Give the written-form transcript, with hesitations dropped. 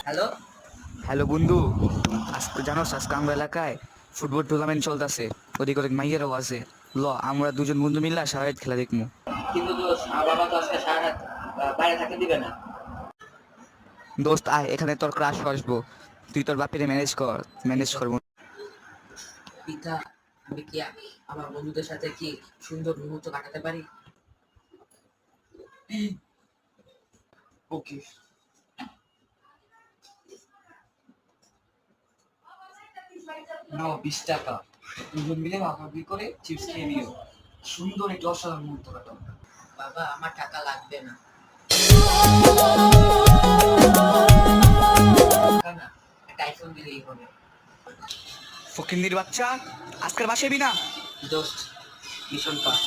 Hello. Hello বন্ধু, আজকে জানোস আজকে আমার এলাকায় ফুটবল টুর্নামেন্ট চলতেছে। ওদিকে অনেক মাইয়েরাও আছে। ল আমরা দুজন বন্ধু মিললা সারা রাত খেলা দেখবো। কিন্তু দোস্ত, আমার বাবা তো আজকে সারা রাত বাইরে থাকতে দিবে না। দোস্ত আয়, এখানে তোর ক্রাশ আসবো, তুই তোর বাপিরে ম্যানেজ করবো। পিতা, আমি কি আমার বন্ধুদের সাথে কি সুন্দর মুহূর্ত কাটাতে পারি? ওকে। নাও 20 টাকা, দুজন মিলে ভাগাভাগি করে চিপস খেয়ে নিও। সুন্দর একটি অসাধারণ মুহূর্ত কাটাও। বাবা, আমার টাকা লাগবে না। টাকা না, একটা আইফোন দিলেই হবে। ফকিন্দির বাচ্চা, আজকাল বাসেবি না? দোস্ত, মিশন পাস।